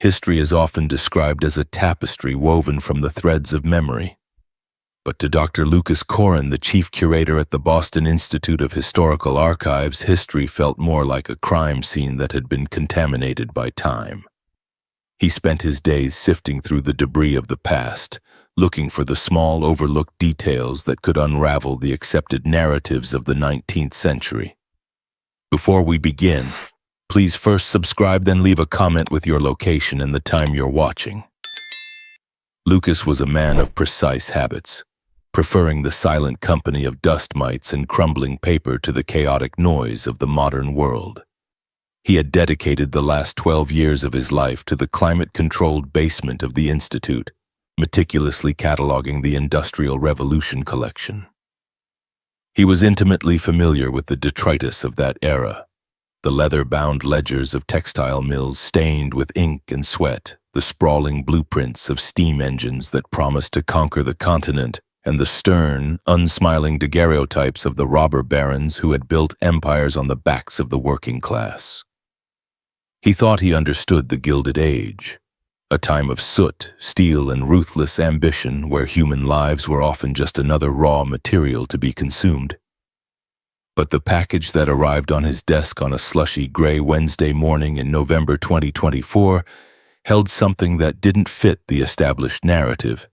History is often described as a tapestry woven from the threads of memory. But to Dr. Lucas Corran, the chief curator at the Boston Institute of Historical Archives, history felt more like a crime scene that had been contaminated by time. He spent his days sifting through the debris of the past, looking for the small, overlooked details that could unravel the accepted narratives of the 19th century. Before we begin, please first subscribe, then leave a comment with your location and the time you're watching. Lucas was a man of precise habits, preferring the silent company of dust mites and crumbling paper to the chaotic noise of the modern world. He had dedicated the last 12 years of his life to the climate-controlled basement of the Institute, meticulously cataloging the Industrial Revolution collection. He was intimately familiar with the detritus of that era, the leather-bound ledgers of textile mills stained with ink and sweat, the sprawling blueprints of steam engines that promised to conquer the continent, and the stern, unsmiling daguerreotypes of the robber barons who had built empires on the backs of the working class. He thought he understood the Gilded Age, a time of soot, steel, and ruthless ambition where human lives were often just another raw material to be consumed. But the package that arrived on his desk on a slushy gray Wednesday morning in November 2024 held something that didn't fit the established narrative.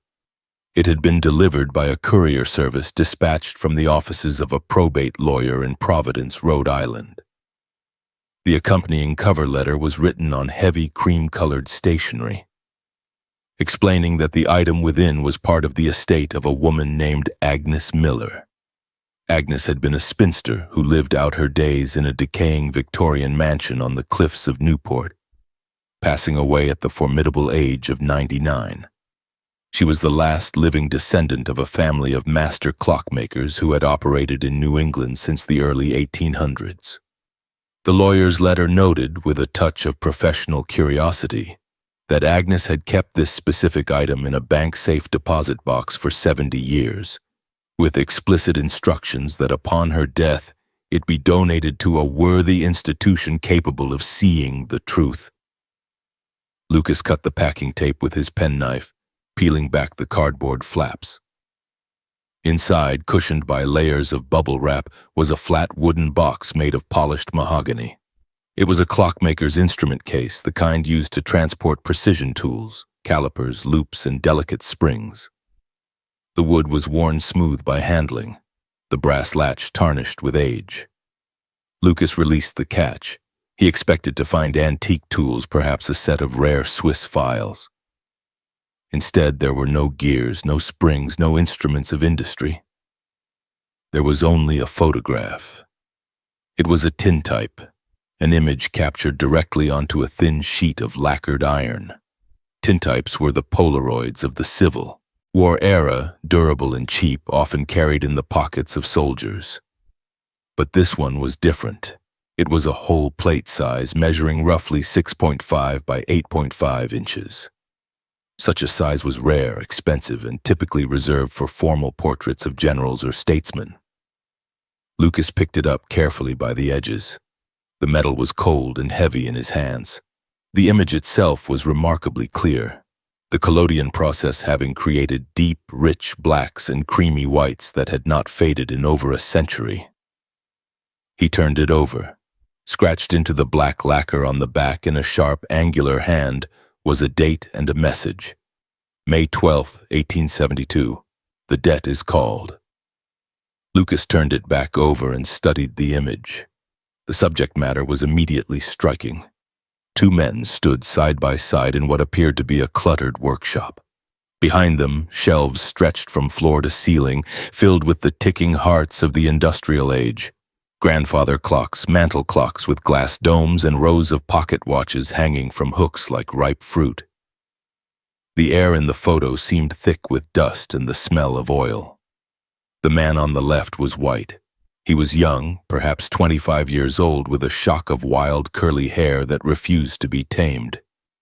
It had been delivered by a courier service dispatched from the offices of a probate lawyer in Providence, Rhode Island. The accompanying cover letter was written on heavy cream-colored stationery, explaining that the item within was part of the estate of a woman named Agnes Miller. Agnes had been a spinster who lived out her days in a decaying Victorian mansion on the cliffs of Newport, passing away at the formidable age of 99. She was the last living descendant of a family of master clockmakers who had operated in New England since the early 1800s. The lawyer's letter noted, with a touch of professional curiosity, that Agnes had kept this specific item in a bank-safe deposit box for 70 years, with explicit instructions that upon her death it be donated to a worthy institution capable of seeing the truth. Lucas cut the packing tape with his penknife, peeling back the cardboard flaps. Inside, cushioned by layers of bubble wrap, was a flat wooden box made of polished mahogany. It was a clockmaker's instrument case, the kind used to transport precision tools, calipers, loops, and delicate springs. The wood was worn smooth by handling, the brass latch tarnished with age. Lucas released the catch. He expected to find antique tools, perhaps a set of rare Swiss files. Instead, there were no gears, no springs, no instruments of industry. There was only a photograph. It was a tintype, an image captured directly onto a thin sheet of lacquered iron. Tintypes were the Polaroids of the civil war era, durable and cheap, often carried in the pockets of soldiers. But this one was different. It was a whole plate size, measuring roughly 6.5 by 8.5 inches. Such a size was rare, expensive, and typically reserved for formal portraits of generals or statesmen. Lucas picked it up carefully by the edges. The metal was cold and heavy in his hands. The image itself was remarkably clear, the collodion process having created deep, rich blacks and creamy whites that had not faded in over a century. He turned it over. Scratched into the black lacquer on the back in a sharp, angular hand was a date and a message. May 12, 1872. The debt is called. Lucas turned it back over and studied the image. The subject matter was immediately striking. Two men stood side by side in what appeared to be a cluttered workshop. Behind them, shelves stretched from floor to ceiling, filled with the ticking hearts of the industrial age. Grandfather clocks, mantel clocks with glass domes, and rows of pocket watches hanging from hooks like ripe fruit. The air in the photo seemed thick with dust and the smell of oil. The man on the left was white. He was young, perhaps 25 years old, with a shock of wild curly hair that refused to be tamed.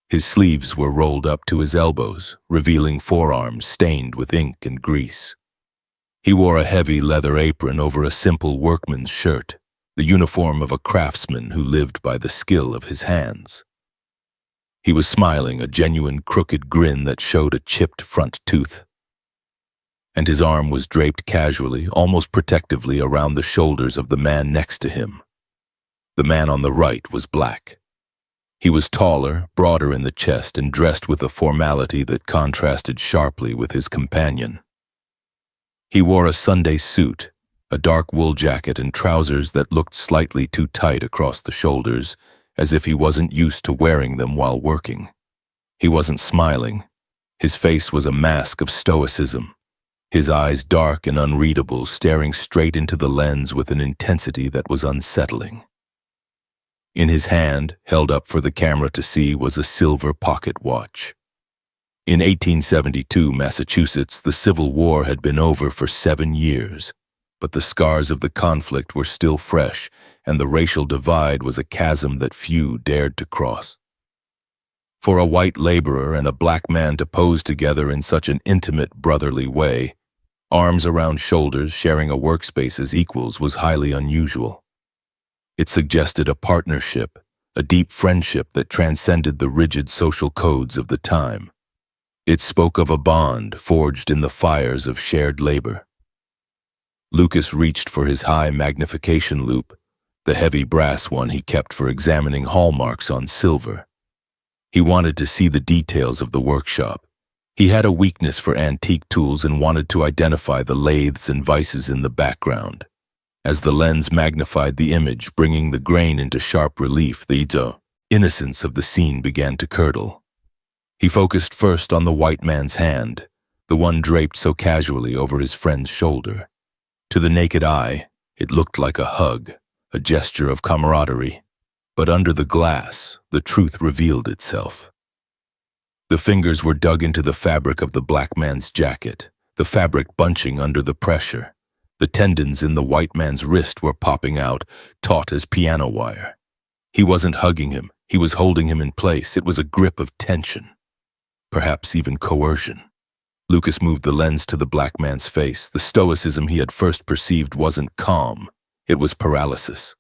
His sleeves were rolled up to his elbows, revealing forearms stained with ink and grease. He wore a heavy leather apron over a simple workman's shirt, the uniform of a craftsman who lived by the skill of his hands. He was smiling, a genuine crooked grin that showed a chipped front tooth. And his arm was draped casually, almost protectively, around the shoulders of the man next to him. The man on the right was black. He was taller, broader in the chest, and dressed with a formality that contrasted sharply with his companion. He wore a Sunday suit, a dark wool jacket, and trousers that looked slightly too tight across the shoulders, as if he wasn't used to wearing them while working. He wasn't smiling. His face was a mask of stoicism, his eyes dark and unreadable, staring straight into the lens with an intensity that was unsettling. In his hand, held up for the camera to see, was a silver pocket watch. In 1872 Massachusetts, the Civil War had been over for 7 years, but the scars of the conflict were still fresh, and the racial divide was a chasm that few dared to cross. For a white laborer and a black man to pose together in such an intimate, brotherly way, arms around shoulders, sharing a workspace as equals, was highly unusual. It suggested a partnership, a deep friendship that transcended the rigid social codes of the time. It spoke of a bond forged in the fires of shared labor. Lucas reached for his high magnification loupe, the heavy brass one he kept for examining hallmarks on silver. He wanted to see the details of the workshop. He had a weakness for antique tools and wanted to identify the lathes and vices in the background. As the lens magnified the image, bringing the grain into sharp relief, the innocence of the scene began to curdle. He focused first on the white man's hand, the one draped so casually over his friend's shoulder. To the naked eye, it looked like a hug, a gesture of camaraderie. But under the glass, the truth revealed itself. The fingers were dug into the fabric of the black man's jacket, the fabric bunching under the pressure. The tendons in the white man's wrist were popping out, taut as piano wire. He wasn't hugging him, he was holding him in place. It was a grip of tension, perhaps even coercion. Lucas moved the lens to the black man's face. The stoicism he had first perceived wasn't calm, it was paralysis.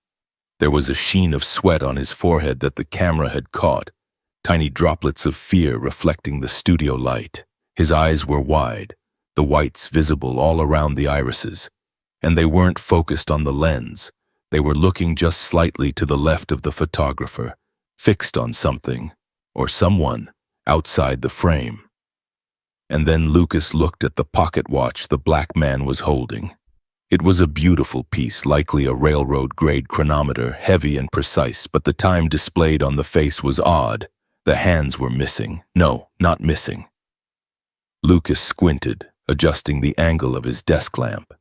There was a sheen of sweat on his forehead that the camera had caught, tiny droplets of fear reflecting the studio light. His eyes were wide, the whites visible all around the irises. And they weren't focused on the lens. They were looking just slightly to the left of the photographer, fixed on something, or someone, outside the frame. And then Lucas looked at the pocket watch the black man was holding. It was a beautiful piece, likely a railroad-grade chronometer, heavy and precise, but the time displayed on the face was odd. The hands were missing. No, not missing. Lucas squinted, adjusting the angle of his desk lamp.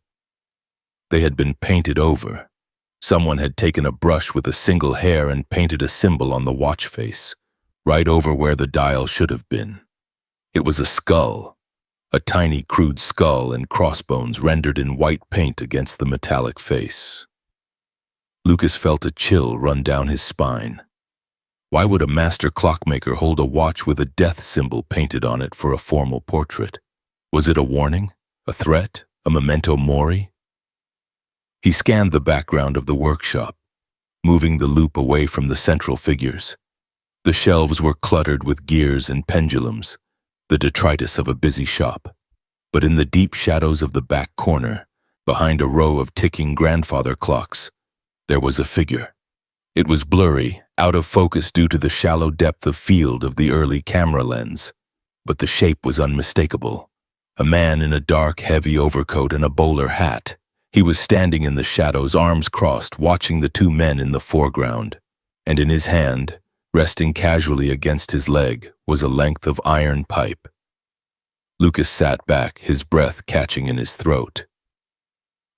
They had been painted over. Someone had taken a brush with a single hair and painted a symbol on the watch face, right over where the dial should have been. It was a skull, a tiny crude skull and crossbones rendered in white paint against the metallic face. Lucas felt a chill run down his spine. Why would a master clockmaker hold a watch with a death symbol painted on it for a formal portrait? Was it a warning? A threat? A memento mori? He scanned the background of the workshop, moving the loupe away from the central figures. The shelves were cluttered with gears and pendulums, the detritus of a busy shop. But in the deep shadows of the back corner, behind a row of ticking grandfather clocks, there was a figure. It was blurry, out of focus due to the shallow depth of field of the early camera lens, but the shape was unmistakable. A man in a dark, heavy overcoat and a bowler hat. He was standing in the shadows, arms crossed, watching the two men in the foreground, and in his hand, resting casually against his leg, was a length of iron pipe. Lucas sat back, his breath catching in his throat.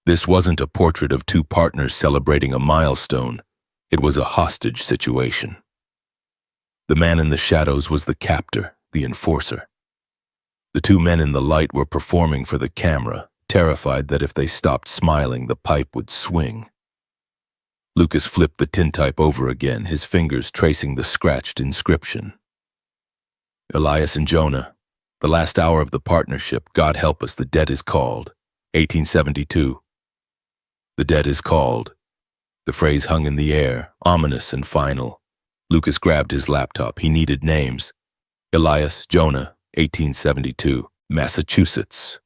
This wasn't a portrait of two partners celebrating a milestone. It was a hostage situation. The man in the shadows was the captor, the enforcer. The two men in the light were performing for the camera, terrified that if they stopped smiling, the pipe would swing. Lucas flipped the tintype over again, his fingers tracing the scratched inscription. Elias and Jonah, the last hour of the partnership, God help us, the debt is called. 1872. The debt is called. The phrase hung in the air, ominous and final. Lucas grabbed his laptop. He needed names. Elias Jonah, 1872, Massachusetts.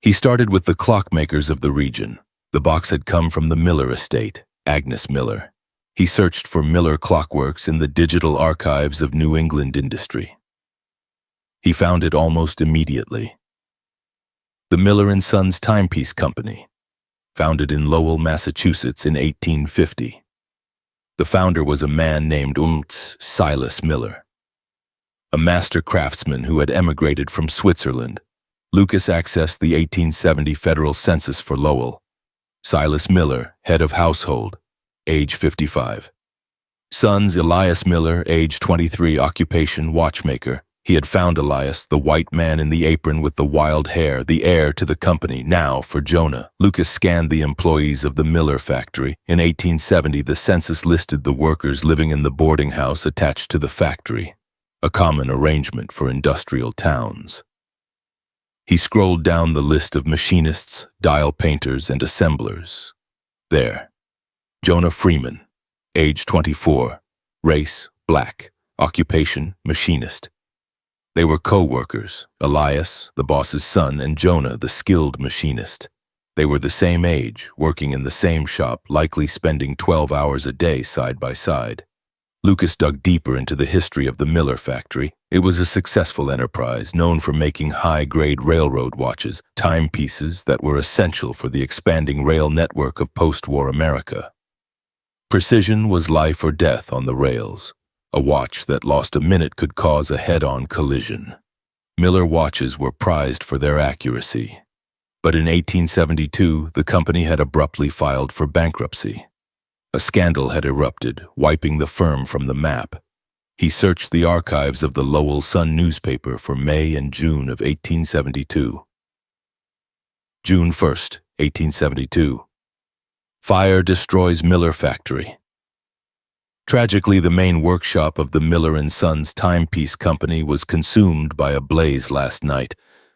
He started with the clockmakers of the region. The box had come from the Miller estate, Agnes Miller. He searched for Miller clockworks in the digital archives of New England industry. He found it almost immediately. The Miller & Sons Timepiece Company, founded in Lowell, Massachusetts in 1850. The founder was a man named Silas Miller, a master craftsman who had emigrated from Switzerland. Lucas accessed the 1870 federal census for Lowell. Silas Miller, head of household, age 55. Sons Elias Miller, age 23, occupation watchmaker. He had found Elias, the white man in the apron with the wild hair, the heir to the company. Now for Jonah. Lucas scanned the employees of the Miller factory. In 1870, the census listed the workers living in the boarding house attached to the factory, a common arrangement for industrial towns. He scrolled down the list of machinists, dial painters, and assemblers. There, Jonah Freeman, age 24, race, black, occupation, machinist. They were co-workers, Elias, the boss's son, and Jonah, the skilled machinist. They were the same age, working in the same shop, likely spending 12 hours a day side by side. Lucas dug deeper into the history of the Miller factory. It was a successful enterprise, known for making high-grade railroad watches, timepieces that were essential for the expanding rail network of post-war America. Precision was life or death on the rails. A watch that lost a minute could cause a head-on collision. Miller watches were prized for their accuracy. But in 1872, the company had abruptly filed for bankruptcy. A scandal had erupted, wiping the firm from the map. He searched the archives of the Lowell Sun newspaper for May and June of 1872. June 1st, 1872. Fire destroys Miller factory. Tragically, the main workshop of the Miller & Sons Timepiece Company was consumed by a blaze last night.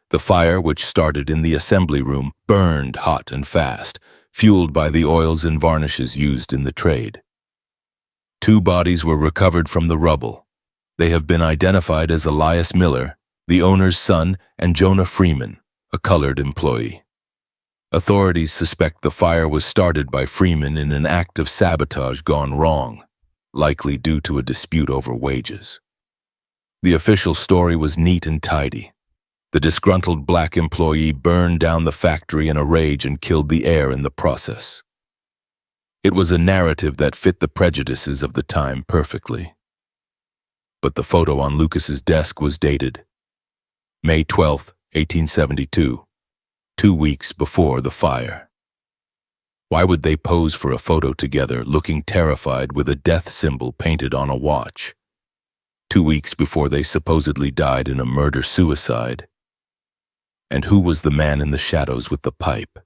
The fire, which started in the assembly room, burned hot and fast, fueled by the oils and varnishes used in the trade. 2 bodies were recovered from the rubble. They have been identified as Elias Miller, the owner's son, and Jonah Freeman, a colored employee. Authorities suspect the fire was started by Freeman in an act of sabotage gone wrong, likely due to a dispute over wages. The official story was neat and tidy. The disgruntled black employee burned down the factory in a rage and killed the heir in the process. It was a narrative that fit the prejudices of the time perfectly. But the photo on Lucas's desk was dated May 12, 1872, 2 weeks before the fire. Why would they pose for a photo together, looking terrified with a death symbol painted on a watch? 2 weeks before they supposedly died in a murder-suicide. And who was the man in the shadows with the pipe?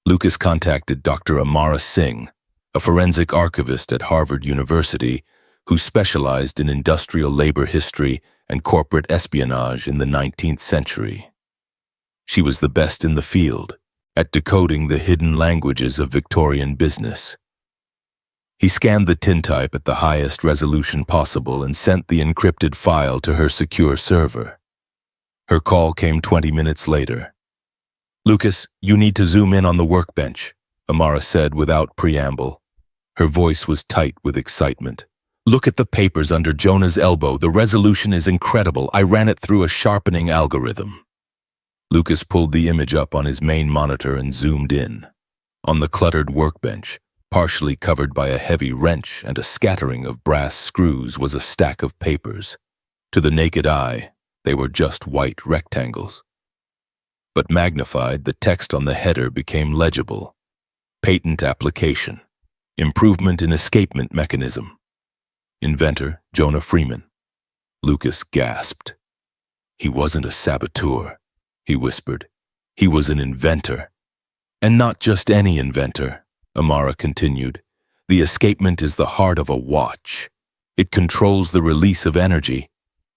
Lucas contacted Dr. Amara Singh, a forensic archivist at Harvard University who specialized in industrial labor history and corporate espionage in the 19th century. She was the best in the field at decoding the hidden languages of Victorian business. He scanned the tintype at the highest resolution possible and sent the encrypted file to her secure server. Her call came 20 minutes later. "Lucas, you need to zoom in on the workbench," Amara said without preamble. Her voice was tight with excitement. "Look at the papers under Jonah's elbow. The resolution is incredible. I ran it through a sharpening algorithm." Lucas pulled the image up on his main monitor and zoomed in. On the cluttered workbench, partially covered by a heavy wrench and a scattering of brass screws, was a stack of papers. To the naked eye, they were just white rectangles. But magnified, the text on the header became legible. Patent application. Improvement in escapement mechanism. Inventor, Jonah Freeman. Lucas gasped. "He wasn't a saboteur," he whispered. "He was an inventor. And not just any inventor," Amara continued. "The escapement is the heart of a watch. It controls the release of energy.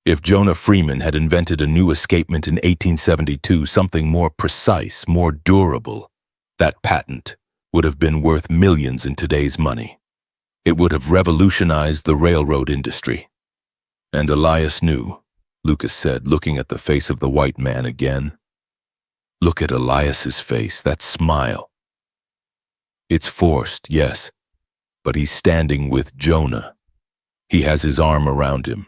If Jonah Freeman had invented a new escapement in 1872, something more precise, more durable, that patent would have been worth millions in today's money. It would have revolutionized the railroad industry. And Elias knew, Lucas said, looking at the face of the white man again. Look at Elias's face, that smile. It's forced, yes, but he's standing with Jonah. He has his arm around him.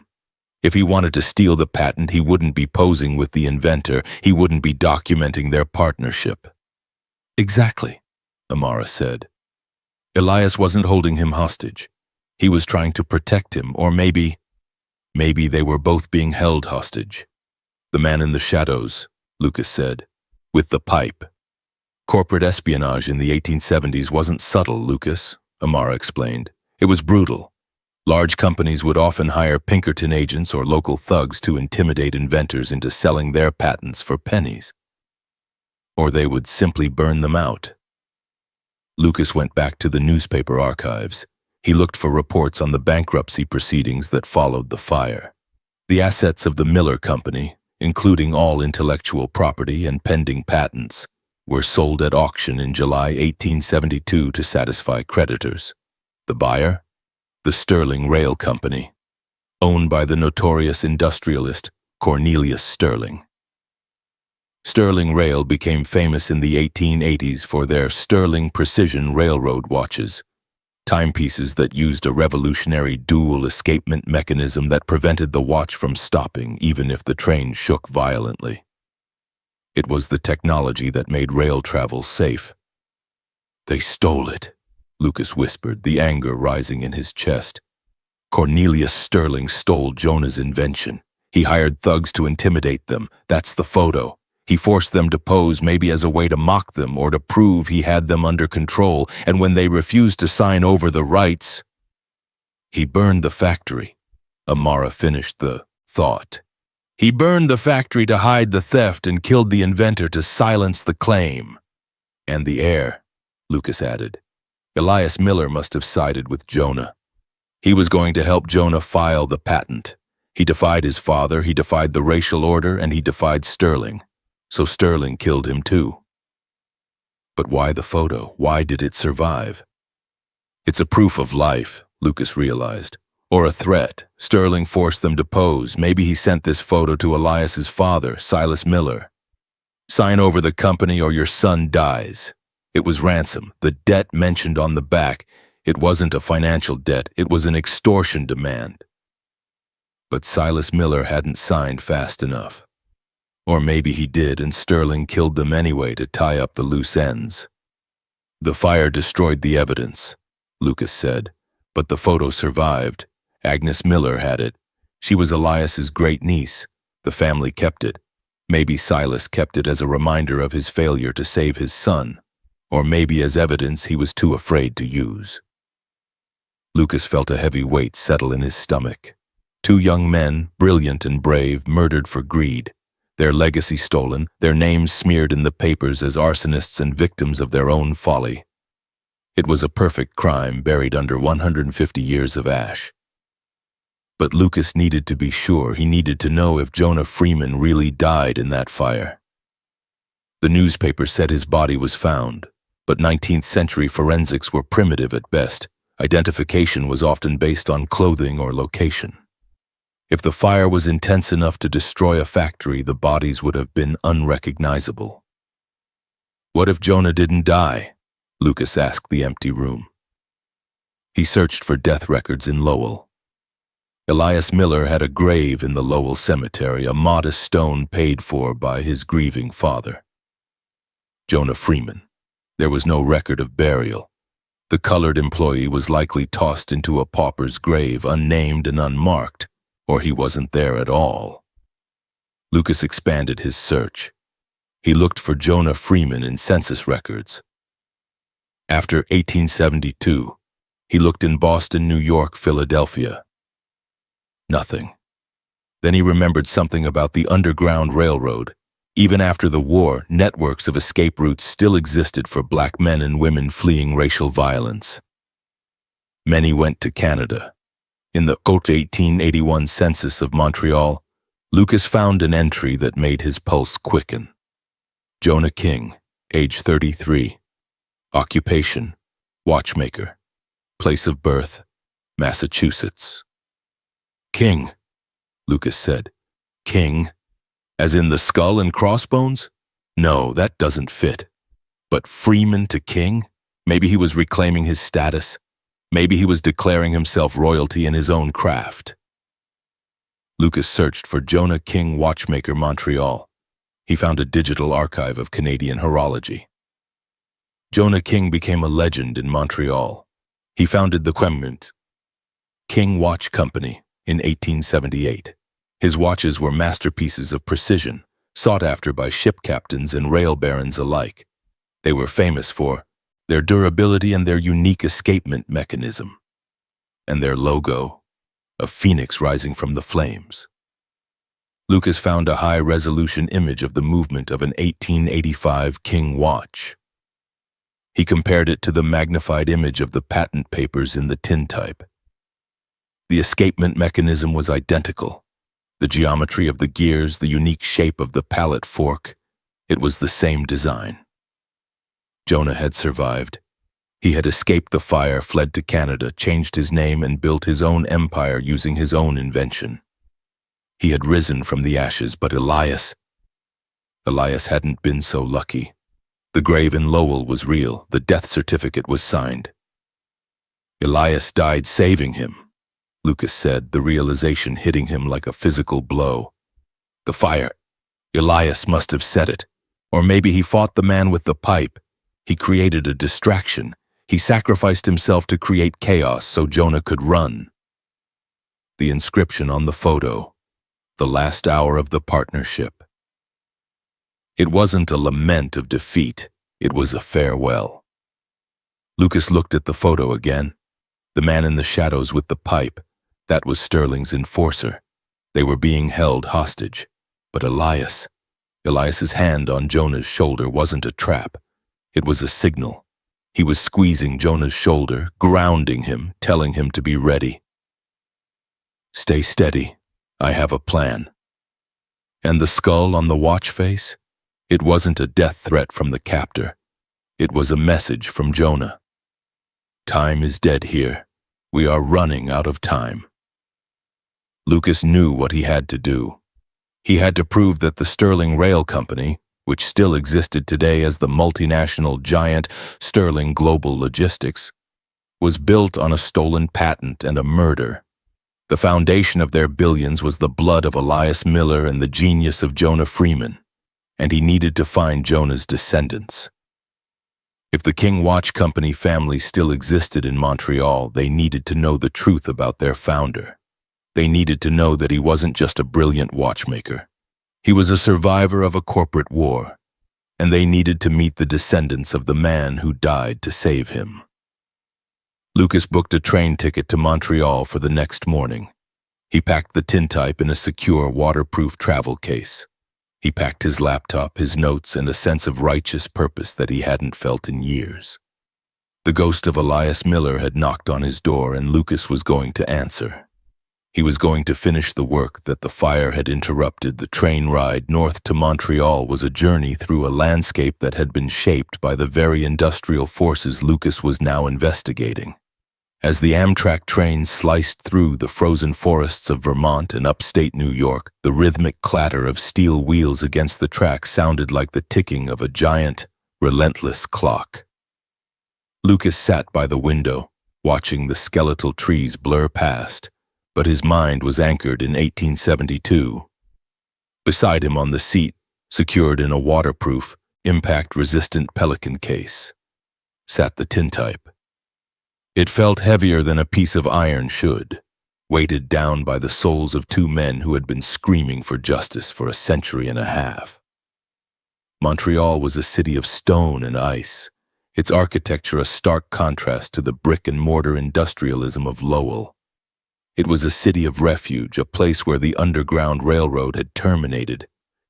If he wanted to steal the patent, he wouldn't be posing with the inventor. He wouldn't be documenting their partnership. Exactly, Amara said. Elias wasn't holding him hostage. He was trying to protect him, or maybe they were both being held hostage. The man in the shadows, Lucas said, with the pipe. Corporate espionage in the 1870s wasn't subtle, Lucas, Amara explained. It was brutal. Large companies would often hire Pinkerton agents or local thugs to intimidate inventors into selling their patents for pennies. Or they would simply burn them out. Lucas went back to the newspaper archives. He looked for reports on the bankruptcy proceedings that followed the fire. The assets of the Miller Company, including all intellectual property and pending patents, were sold at auction in July 1872 to satisfy creditors. The buyer? The Sterling Rail Company, owned by the notorious industrialist Cornelius Sterling. Sterling Rail became famous in the 1880s for their Sterling Precision Railroad watches, timepieces that used a revolutionary dual escapement mechanism that prevented the watch from stopping even if the train shook violently. It was the technology that made rail travel safe. They stole it, Lucas whispered, the anger rising in his chest. Cornelius Sterling stole Jonah's invention. He hired thugs to intimidate them. That's the photo. He forced them to pose, maybe as a way to mock them or to prove he had them under control, and when they refused to sign over the rights, he burned the factory. Amara finished the thought. He burned the factory to hide the theft and killed the inventor to silence the claim. And the heir, Lucas added. Elias Miller must have sided with Jonah. He was going to help Jonah file the patent. He defied his father, he defied the racial order, and he defied Sterling. So Sterling killed him too. But why the photo? Why did it survive? It's a proof of life, Lucas realized. Or a threat. Sterling forced them to pose. Maybe he sent this photo to Elias's father, Silas Miller. Sign over the company or your son dies. It was ransom, the debt mentioned on the back. It wasn't a financial debt, it was an extortion demand. But Silas Miller hadn't signed fast enough. Or maybe he did and Sterling killed them anyway to tie up the loose ends. The fire destroyed the evidence, Lucas said, but the photo survived. Agnes Miller had it. She was Elias's great-niece. The family kept it. Maybe Silas kept it as a reminder of his failure to save his son, or maybe as evidence he was too afraid to use. Lucas felt a heavy weight settle in his stomach. Two young men, brilliant and brave, murdered for greed. Their legacy stolen, their names smeared in the papers as arsonists and victims of their own folly. It was a perfect crime buried under 150 years of ash. But Lucas needed to be sure. He needed to know if Jonah Freeman really died in that fire. The newspaper said his body was found, but 19th century forensics were primitive at best. Identification was often based on clothing or location. If the fire was intense enough to destroy a factory, the bodies would have been unrecognizable. What if Jonah didn't die? Lucas asked the empty room. He searched for death records in Lowell. Elias Miller had a grave in the Lowell cemetery, a modest stone paid for by his grieving father. Jonah Freeman. There was no record of burial. The colored employee was likely tossed into a pauper's grave, unnamed and unmarked, or he wasn't there at all. Lucas expanded his search. He looked for Jonah Freeman in census records. After 1872, he looked in Boston, New York, Philadelphia. Nothing. Then he remembered something about the Underground Railroad. Even after the war, networks of escape routes still existed for black men and women fleeing racial violence. Many went to Canada. In the 1881 census of Montreal, Lucas found an entry that made his pulse quicken. Jonah King, age 33. Occupation, watchmaker. Place of birth, Massachusetts. King, Lucas said. King? As in the skull and crossbones? No, that doesn't fit. But Freeman to king? Maybe he was reclaiming his status. Maybe he was declaring himself royalty in his own craft. Lucas searched for Jonah King Watchmaker, Montreal. He found a digital archive of Canadian horology. Jonah King became a legend in Montreal. He founded the Quemment King Watch Company in 1878. His watches were masterpieces of precision, sought after by ship captains and rail barons alike. They were famous for their durability and their unique escapement mechanism. And their logo, a phoenix rising from the flames. Lucas found a high-resolution image of the movement of an 1885 King watch. He compared it to the magnified image of the patent papers in the tintype. The escapement mechanism was identical. The geometry of the gears, the unique shape of the pallet fork, it was the same design. Jonah had survived. He had escaped the fire, fled to Canada, changed his name, and built his own empire using his own invention. He had risen from the ashes, but Elias hadn't been so lucky. The grave in Lowell was real. The death certificate was signed. Elias died saving him, Lucas said, the realization hitting him like a physical blow. The fire. Elias must have set it. Or maybe he fought the man with the pipe. He created a distraction. He sacrificed himself to create chaos so Jonah could run. The inscription on the photo, the last hour of the partnership. It wasn't a lament of defeat, it was a farewell. Lucas looked at the photo again. The man in the shadows with the pipe, that was Sterling's enforcer. They were being held hostage. But Elias's hand on Jonah's shoulder wasn't a trap. It was a signal. He was squeezing Jonah's shoulder, grounding him, telling him to be ready. Stay steady. I have a plan. And the skull on the watch face? It wasn't a death threat from the captor. It was a message from Jonah. Time is dead here. We are running out of time. Lucas knew what he had to do. He had to prove that the Sterling Rail Company, which still existed today as the multinational giant Sterling Global Logistics, was built on a stolen patent and a murder. The foundation of their billions was the blood of Elias Miller and the genius of Jonah Freeman, and he needed to find Jonah's descendants. If the King Watch Company family still existed in Montreal, they needed to know the truth about their founder. They needed to know that he wasn't just a brilliant watchmaker. He was a survivor of a corporate war, and they needed to meet the descendants of the man who died to save him. Lucas booked a train ticket to Montreal for the next morning. He packed the tintype in a secure, waterproof travel case. He packed his laptop, his notes, and a sense of righteous purpose that he hadn't felt in years. The ghost of Elias Miller had knocked on his door, and Lucas was going to answer. He was going to finish the work that the fire had interrupted. The train ride north to Montreal was a journey through a landscape that had been shaped by the very industrial forces Lucas was now investigating. As the Amtrak train sliced through the frozen forests of Vermont and upstate New York, the rhythmic clatter of steel wheels against the track sounded like the ticking of a giant, relentless clock. Lucas sat by the window, watching the skeletal trees blur past, but his mind was anchored in 1872. Beside him on the seat, secured in a waterproof, impact-resistant Pelican case, sat the tintype. It felt heavier than a piece of iron should, weighted down by the souls of two men who had been screaming for justice for a century and a half. Montreal was a city of stone and ice, its architecture a stark contrast to the brick-and-mortar industrialism of Lowell. It was a city of refuge, a place where the Underground Railroad had terminated,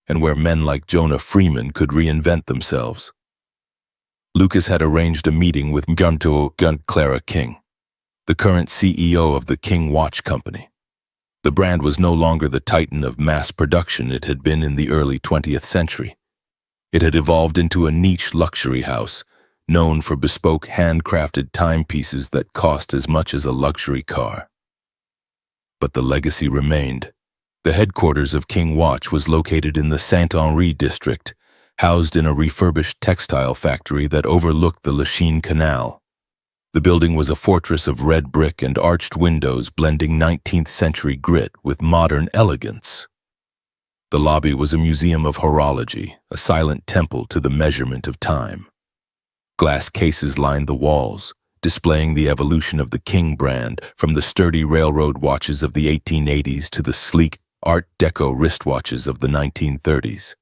and where men like Jonah Freeman could reinvent themselves. Lucas had arranged a meeting with Clara King, the current CEO of the King Watch Company. The brand was no longer the titan of mass production it had been in the early 20th century. It had evolved into a niche luxury house, known for bespoke handcrafted timepieces that cost as much as a luxury car. But the legacy remained. The headquarters of King Watch was located in the Saint-Henri district, housed in a refurbished textile factory that overlooked the Lachine Canal. The building was a fortress of red brick and arched windows blending 19th-century grit with modern elegance. The lobby was a museum of horology, a silent temple to the measurement of time. Glass cases lined the walls, displaying the evolution of the King brand from the sturdy railroad watches of the 1880s to the sleek Art Deco wristwatches of the 1930s.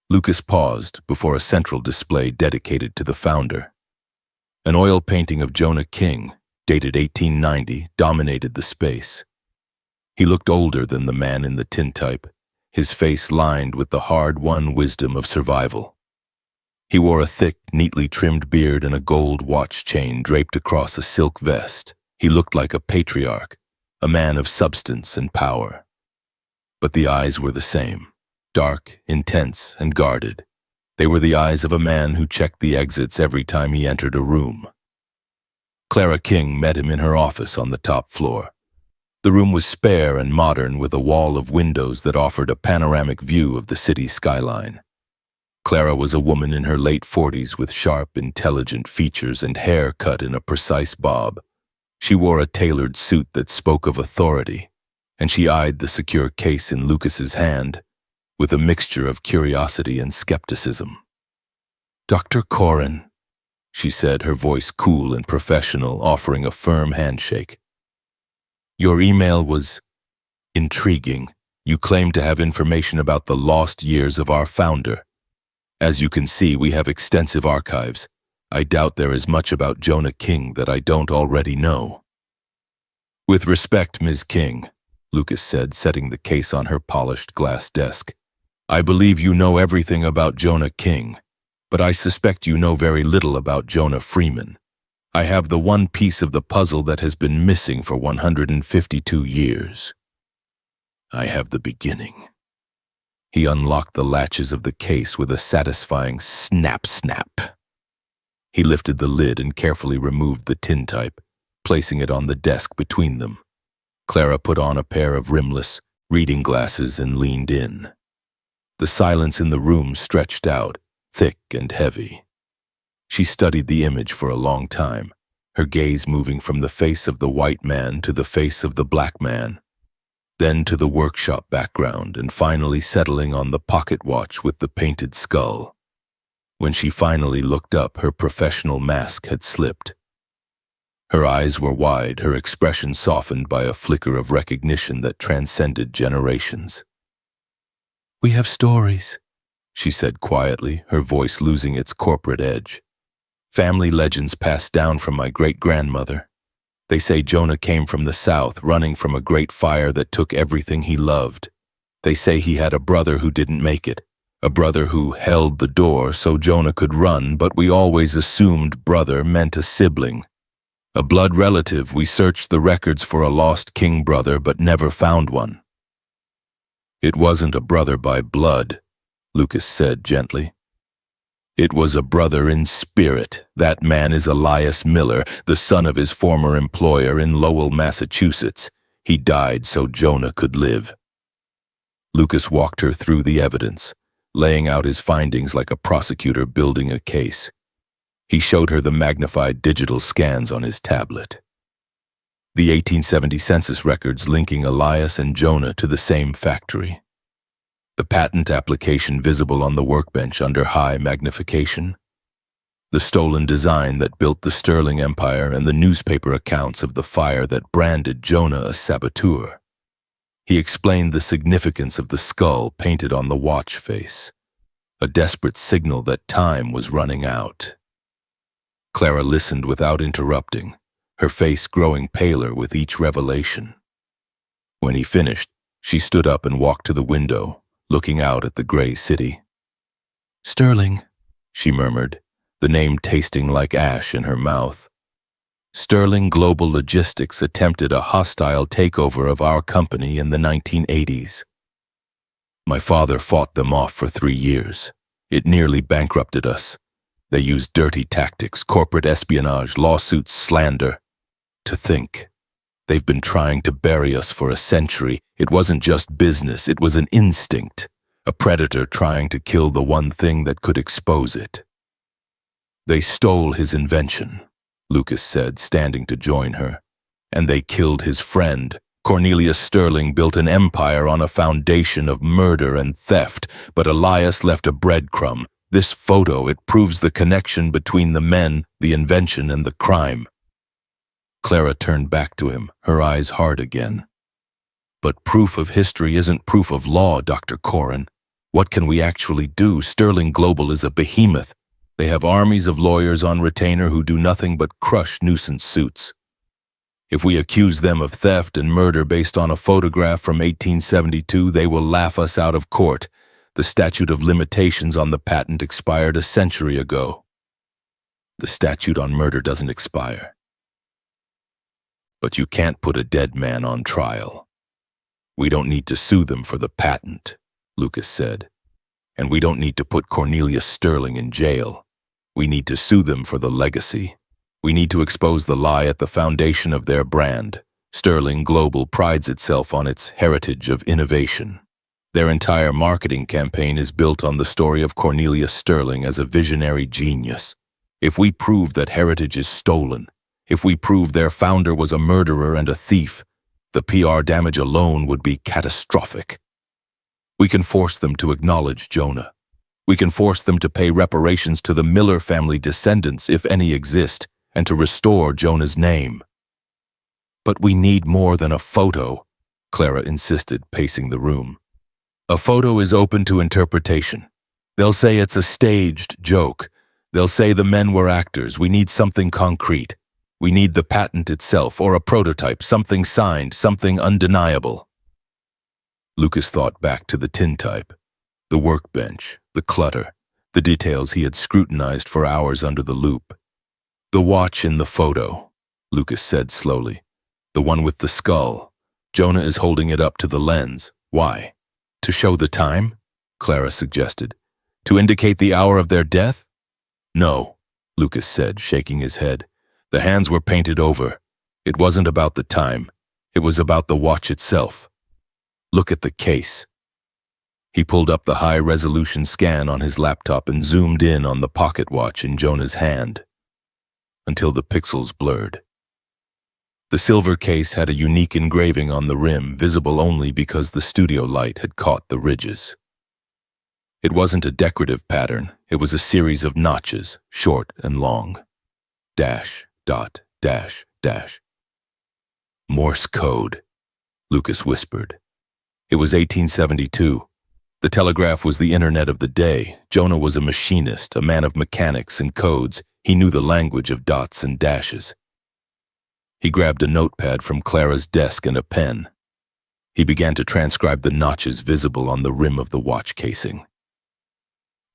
Lucas paused before a central display dedicated to the founder. An oil painting of Jonah King, dated 1890, dominated the space. He looked older than the man in the tintype, his face lined with the hard-won wisdom of survival. He wore a thick, neatly trimmed beard and a gold watch chain draped across a silk vest. He looked like a patriarch, a man of substance and power. But the eyes were the same, dark, intense, and guarded. They were the eyes of a man who checked the exits every time he entered a room. Clara King met him in her office on the top floor. The room was spare and modern with a wall of windows that offered a panoramic view of the city skyline. Clara was a woman in her late 40s with sharp, intelligent features and hair cut in a precise bob. She wore a tailored suit that spoke of authority, and she eyed the secure case in Lucas's hand with a mixture of curiosity and skepticism. "Dr. Corran," she said, her voice cool and professional, offering a firm handshake. "Your email was intriguing. You claim to have information about the lost years of our founder. As you can see, we have extensive archives. I doubt there is much about Jonah King that I don't already know." "With respect, Ms. King," Lucas said, setting the case on her polished glass desk, "I believe you know everything about Jonah King, but I suspect you know very little about Jonah Freeman. I have the one piece of the puzzle that has been missing for 152 years. I have the beginning." He unlocked the latches of the case with a satisfying snap. He lifted the lid and carefully removed the tintype, placing it on the desk between them. Clara put on a pair of rimless reading glasses and leaned in. The silence in the room stretched out, thick and heavy. She studied the image for a long time, her gaze moving from the face of the white man to the face of the black man, then to the workshop background, and finally settling on the pocket watch with the painted skull. When she finally looked up, her professional mask had slipped. Her eyes were wide, her expression softened by a flicker of recognition that transcended generations. "We have stories," she said quietly, her voice losing its corporate edge. "Family legends passed down from my great-grandmother. They say Jonah came from the south, running from a great fire that took everything he loved. They say he had a brother who didn't make it, a brother who held the door so Jonah could run, but we always assumed brother meant a sibling. A blood relative. We searched the records for a lost king brother but never found one." "It wasn't a brother by blood," Lucas said gently. "It was a brother in spirit. That man is Elias Miller, the son of his former employer in Lowell, Massachusetts. He died so Jonah could live." Lucas walked her through the evidence, laying out his findings like a prosecutor building a case. He showed her the magnified digital scans on his tablet. The 1870 census records linking Elias and Jonah to the same factory. The patent application visible on the workbench under high magnification. The stolen design that built the Sterling Empire and the newspaper accounts of the fire that branded Jonah a saboteur. He explained the significance of the skull painted on the watch face, a desperate signal that time was running out. Clara listened without interrupting, her face growing paler with each revelation. When he finished, she stood up and walked to the window, looking out at the gray city. "Sterling," she murmured, the name tasting like ash in her mouth. "Sterling Global Logistics attempted a hostile takeover of our company in the 1980s. My father fought them off for 3 years. It nearly bankrupted us. They use dirty tactics, corporate espionage, lawsuits, slander. To think, they've been trying to bury us for a century. It wasn't just business, it was an instinct. A predator trying to kill the one thing that could expose it. They stole his invention, Lucas said, standing to join her. And they killed his friend. Cornelius Sterling built an empire on a foundation of murder and theft, but Elias left a breadcrumb. This photo, it proves the connection between the men, the invention, and the crime. Clara turned back to him, her eyes hard again. But proof of history isn't proof of law, Dr. Corran. What can we actually do? Sterling Global is a behemoth. They have armies of lawyers on retainer who do nothing but crush nuisance suits. If we accuse them of theft and murder based on a photograph from 1872, they will laugh us out of court. The statute of limitations on the patent expired a century ago. The statute on murder doesn't expire. But you can't put a dead man on trial. We don't need to sue them for the patent, Lucas said. And we don't need to put Cornelius Sterling in jail. We need to sue them for the legacy. We need to expose the lie at the foundation of their brand. Sterling Global prides itself on its heritage of innovation. Their entire marketing campaign is built on the story of Cornelius Sterling as a visionary genius. If we prove that heritage is stolen, if we prove their founder was a murderer and a thief, the PR damage alone would be catastrophic. We can force them to acknowledge Jonah. We can force them to pay reparations to the Miller family descendants, if any exist, and to restore Jonah's name. But we need more than a photo, Clara insisted, pacing the room. A photo is open to interpretation. They'll say it's a staged joke. They'll say the men were actors. We need something concrete. We need the patent itself, or a prototype, something signed, something undeniable. Lucas thought back to the tintype, the workbench, the clutter, the details he had scrutinized for hours under the loupe. The watch in the photo, Lucas said slowly. The one with the skull. Jonah is holding it up to the lens. Why? To show the time? Clara suggested. To indicate the hour of their death? No, Lucas said, shaking his head. The hands were painted over. It wasn't about the time. It was about the watch itself. Look at the case. He pulled up the high-resolution scan on his laptop and zoomed in on the pocket watch in Jonah's hand, until the pixels blurred. The silver case had a unique engraving on the rim, visible only because the studio light had caught the ridges. It wasn't a decorative pattern. It was a series of notches, short and long. Dash, dot, dash, dash. Morse code, Lucas whispered. It was 1872. The telegraph was the internet of the day. Jonah was a machinist, a man of mechanics and codes. He knew the language of dots and dashes. He grabbed a notepad from Clara's desk and a pen. He began to transcribe the notches visible on the rim of the watch casing.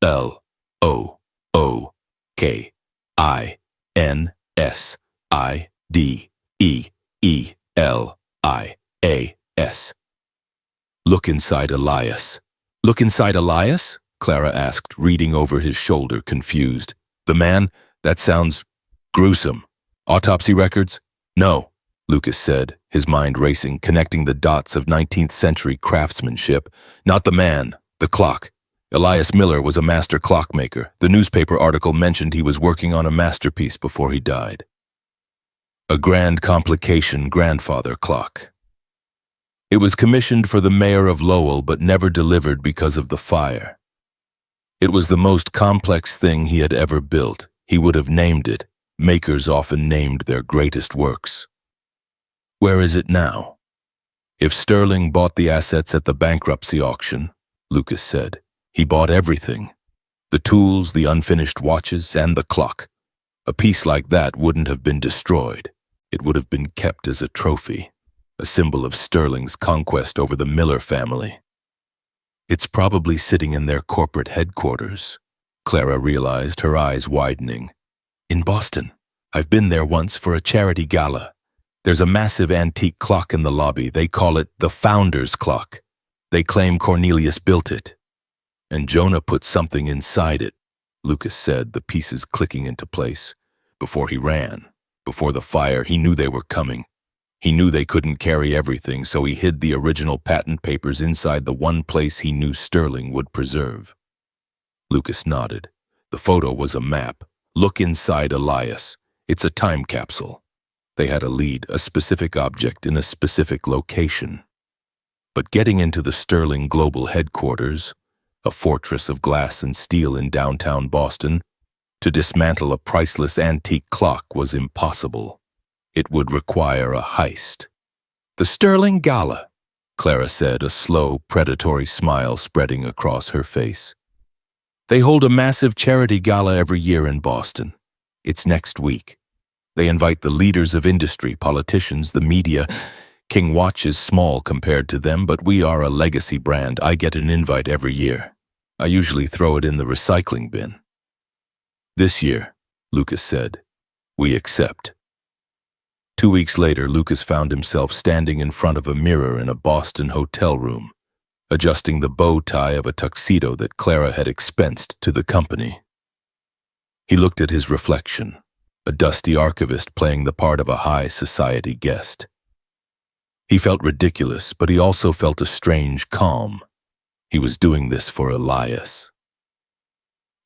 L-O-O-K-I-N-S-I-D-E-E-L-I-A-S. Look inside Elias. Look inside Elias? Clara asked, reading over his shoulder, confused. The man? That sounds gruesome. Autopsy records? No, Lucas said, his mind racing, connecting the dots of 19th century craftsmanship. Not the man, the clock. Elias Miller was a master clockmaker. The newspaper article mentioned he was working on a masterpiece before he died. A grand complication grandfather clock. It was commissioned for the mayor of Lowell but never delivered because of the fire. It was the most complex thing he had ever built. He would have named it. Makers often named their greatest works. Where is it now? If Sterling bought the assets at the bankruptcy auction, Lucas said, he bought everything. The tools, the unfinished watches, and the clock. A piece like that wouldn't have been destroyed. It would have been kept as a trophy, a symbol of Sterling's conquest over the Miller family. It's probably sitting in their corporate headquarters, Clara realized, her eyes widening. In Boston. I've been there once for a charity gala. There's a massive antique clock in the lobby. They call it the Founder's Clock. They claim Cornelius built it. And Jonah put something inside it. Lucas said, the pieces clicking into place. Before he ran, before the fire, he knew they were coming. He knew they couldn't carry everything, so he hid the original patent papers inside the one place he knew Sterling would preserve. Lucas nodded. The photo was a map. Look inside Elias. It's a time capsule. They had a lead, a specific object in a specific location. But getting into the Sterling Global headquarters, a fortress of glass and steel in downtown Boston, to dismantle a priceless antique clock was impossible. It would require a heist. "The Sterling Gala," Clara said, a slow, predatory smile spreading across her face. "They hold a massive charity gala every year in Boston. It's next week. They invite the leaders of industry, politicians, the media. King Watch is small compared to them, but we are a legacy brand. I get an invite every year. I usually throw it in the recycling bin." "This year," Lucas said, "we accept." 2 weeks later, Lucas found himself standing in front of a mirror in a Boston hotel room, adjusting the bow tie of a tuxedo that Clara had expensed to the company. He looked at his reflection, a dusty archivist playing the part of a high society guest. He felt ridiculous, but he also felt a strange calm. He was doing this for Elias.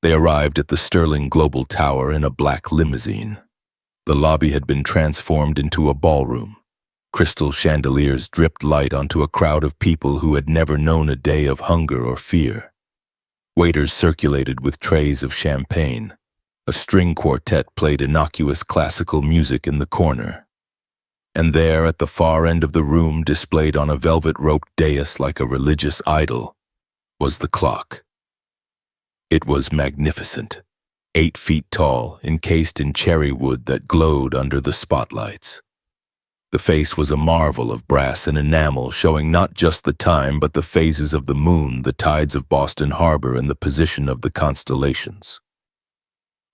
They arrived at the Sterling Global Tower in a black limousine. The lobby had been transformed into a ballroom. Crystal chandeliers dripped light onto a crowd of people who had never known a day of hunger or fear. Waiters circulated with trays of champagne. A string quartet played innocuous classical music in the corner. And there, at the far end of the room, displayed on a velvet-roped dais like a religious idol, was the clock. It was magnificent, 8 feet tall, encased in cherry wood that glowed under the spotlights. The face was a marvel of brass and enamel, showing not just the time, but the phases of the moon, the tides of Boston Harbor, and the position of the constellations.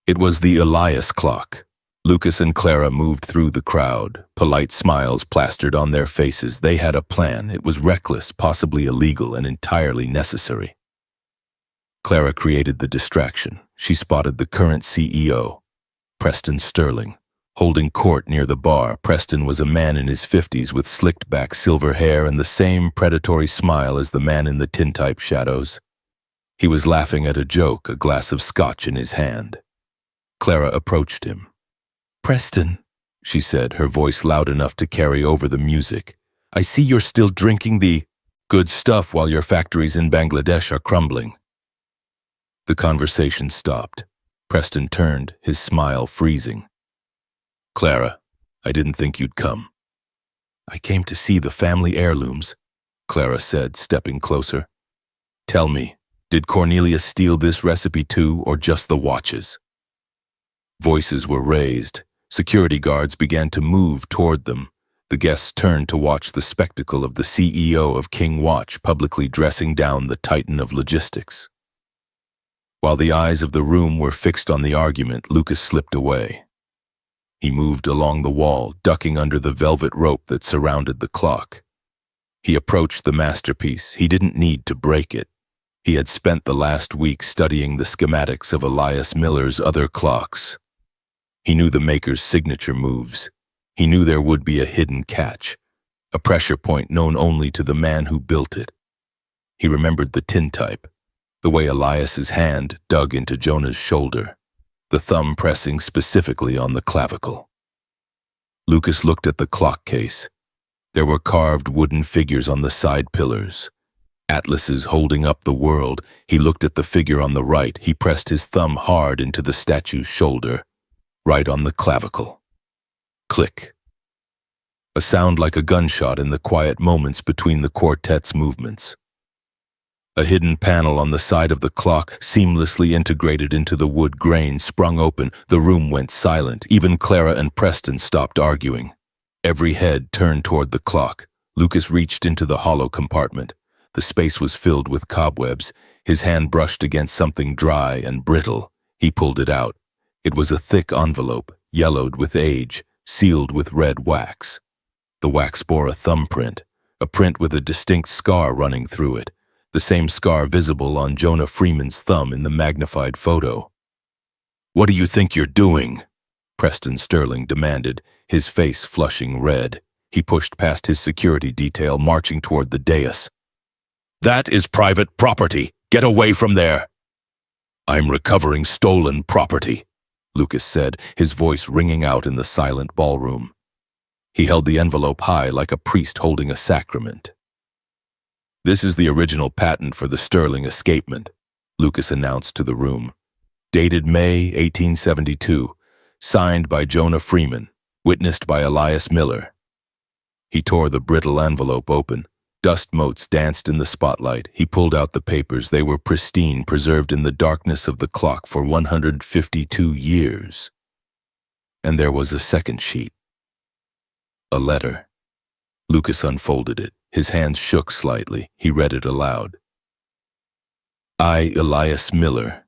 It was the Elias clock. Lucas and Clara moved through the crowd, polite smiles plastered on their faces. They had a plan. It was reckless, possibly illegal, and entirely necessary. Clara created the distraction. She spotted the current CEO, Preston Sterling, holding court near the bar. Preston was a man in his 50s with slicked-back silver hair and the same predatory smile as the man in the tintype shadows. He was laughing at a joke, a glass of scotch in his hand. Clara approached him. "Preston," she said, her voice loud enough to carry over the music, "I see you're still drinking the good stuff while your factories in Bangladesh are crumbling." The conversation stopped. Preston turned, his smile freezing. "Clara, I didn't think you'd come." "I came to see the family heirlooms," Clara said, stepping closer. "Tell me, did Cornelia steal this recipe too, or just the watches?" Voices were raised. Security guards began to move toward them. The guests turned to watch the spectacle of the CEO of King Watch publicly dressing down the titan of logistics. While the eyes of the room were fixed on the argument, Lucas slipped away. He moved along the wall, ducking under the velvet rope that surrounded the clock. He approached the masterpiece. He didn't need to break it. He had spent the last week studying the schematics of Elias Miller's other clocks. He knew the maker's signature moves. He knew there would be a hidden catch, a pressure point known only to the man who built it. He remembered the tintype, the way Elias's hand dug into Jonah's shoulder, the thumb pressing specifically on the clavicle. Lucas looked at the clock case. There were carved wooden figures on the side pillars, atlases holding up the world. He looked at the figure on the right. He pressed his thumb hard into the statue's shoulder, right on the clavicle. Click. A sound like a gunshot in the quiet moments between the quartet's movements. A hidden panel on the side of the clock, seamlessly integrated into the wood grain, sprung open. The room went silent. Even Clara and Preston stopped arguing. Every head turned toward the clock. Lucas reached into the hollow compartment. The space was filled with cobwebs. His hand brushed against something dry and brittle. He pulled it out. It was a thick envelope, yellowed with age, sealed with red wax. The wax bore a thumbprint, a print with a distinct scar running through it, the same scar visible on Jonah Freeman's thumb in the magnified photo. "What do you think you're doing?" Preston Sterling demanded, his face flushing red. He pushed past his security detail, marching toward the dais. "That is private property. Get away from there." "I'm recovering stolen property," Lucas said, his voice ringing out in the silent ballroom. He held the envelope high like a priest holding a sacrament. "This is the original patent for the Sterling escapement," Lucas announced to the room. "Dated May 1872, signed by Jonah Freeman, witnessed by Elias Miller." He tore the brittle envelope open. Dust motes danced in the spotlight. He pulled out the papers. They were pristine, preserved in the darkness of the clock for 152 years. And there was a second sheet. A letter. Lucas unfolded it. His hands shook slightly. He read it aloud. "I, Elias Miller,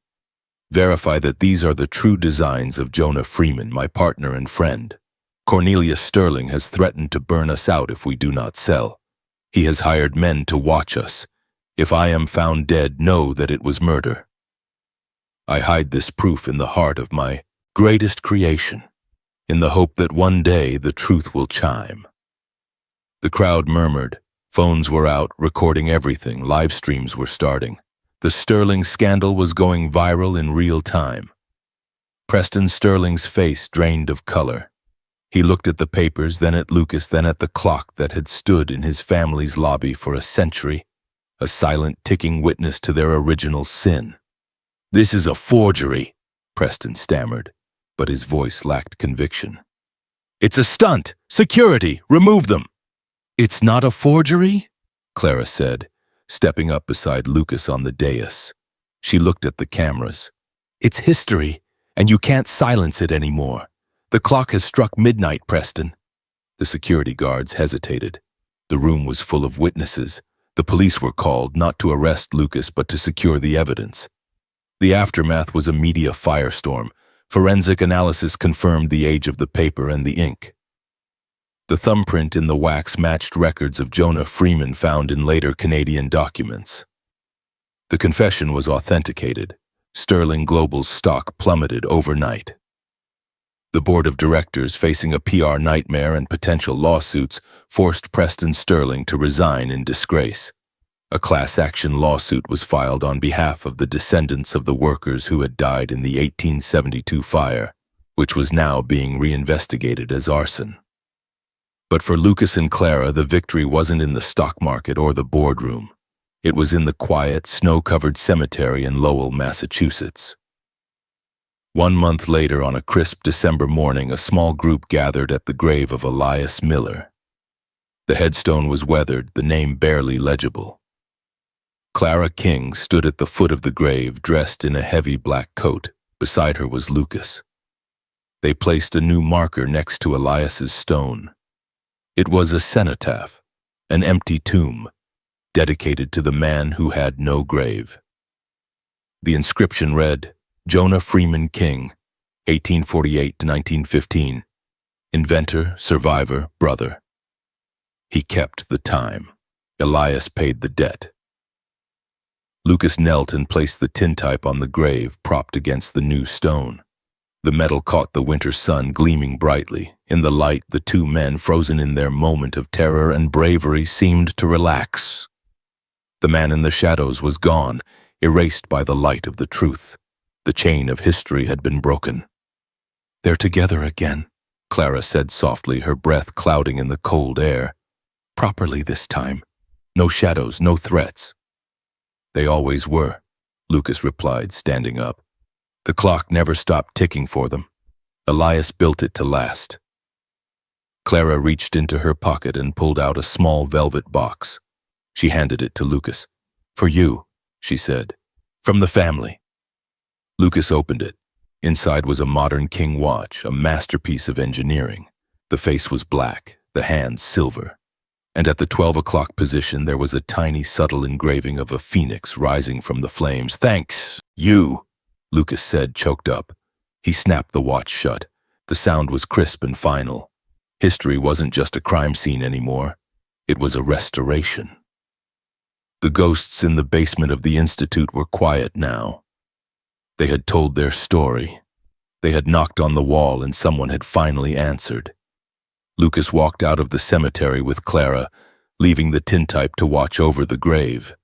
verify that these are the true designs of Jonah Freeman, my partner and friend. Cornelius Sterling has threatened to burn us out if we do not sell. He has hired men to watch us. If I am found dead, know that it was murder. I hide this proof in the heart of my greatest creation, in the hope that one day the truth will chime." The crowd murmured. Phones were out, recording everything. Live streams were starting. The Sterling scandal was going viral in real time. Preston Sterling's face drained of color. He looked at the papers, then at Lucas, then at the clock that had stood in his family's lobby for a century, a silent ticking witness to their original sin. "This is a forgery," Preston stammered, but his voice lacked conviction. "It's a stunt! Security! Remove them!" "It's not a forgery?" Clara said, stepping up beside Lucas on the dais. She looked at the cameras. "It's history, and you can't silence it anymore. The clock has struck midnight, Preston." The security guards hesitated. The room was full of witnesses. The police were called, not to arrest Lucas, but to secure the evidence. The aftermath was a media firestorm. Forensic analysis confirmed the age of the paper and the ink. The thumbprint in the wax matched records of Jonah Freeman found in later Canadian documents. The confession was authenticated. Sterling Global's stock plummeted overnight. The board of directors, facing a PR nightmare and potential lawsuits, forced Preston Sterling to resign in disgrace. A class-action lawsuit was filed on behalf of the descendants of the workers who had died in the 1872 fire, which was now being reinvestigated as arson. But for Lucas and Clara, the victory wasn't in the stock market or the boardroom. It was in the quiet, snow-covered cemetery in Lowell, Massachusetts. 1 month later, on a crisp December morning, a small group gathered at the grave of Elias Miller. The headstone was weathered, the name barely legible. Clara King stood at the foot of the grave, dressed in a heavy black coat. Beside her was Lucas. They placed a new marker next to Elias's stone. It was a cenotaph, an empty tomb, dedicated to the man who had no grave. The inscription read, "Jonah Freeman King, 1848 to 1915, inventor, survivor, brother." He kept the time. Elias paid the debt. Lucas knelt and placed the tintype on the grave, propped against the new stone. The metal caught the winter sun, gleaming brightly. In the light, the two men, frozen in their moment of terror and bravery, seemed to relax. The man in the shadows was gone, erased by the light of the truth. The chain of history had been broken. "They're together again," Clara said softly, her breath clouding in the cold air. "Properly this time. No shadows, no threats." "They always were," Lucas replied, standing up. "The clock never stopped ticking for them. Elias built it to last." Clara reached into her pocket and pulled out a small velvet box. She handed it to Lucas. "For you," she said. "From the family." Lucas opened it. Inside was a modern King watch, a masterpiece of engineering. The face was black, the hands silver. And at the 12 o'clock position there was a tiny, subtle engraving of a phoenix rising from the flames. "Thanks, you," Lucas said, choked up. He snapped the watch shut. The sound was crisp and final. History wasn't just a crime scene anymore. It was a restoration. The ghosts in the basement of the Institute were quiet now. They had told their story. They had knocked on the wall and someone had finally answered. Lucas walked out of the cemetery with Clara, leaving the tintype to watch over the grave.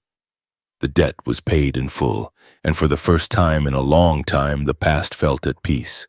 The debt was paid in full, and for the first time in a long time the past felt at peace.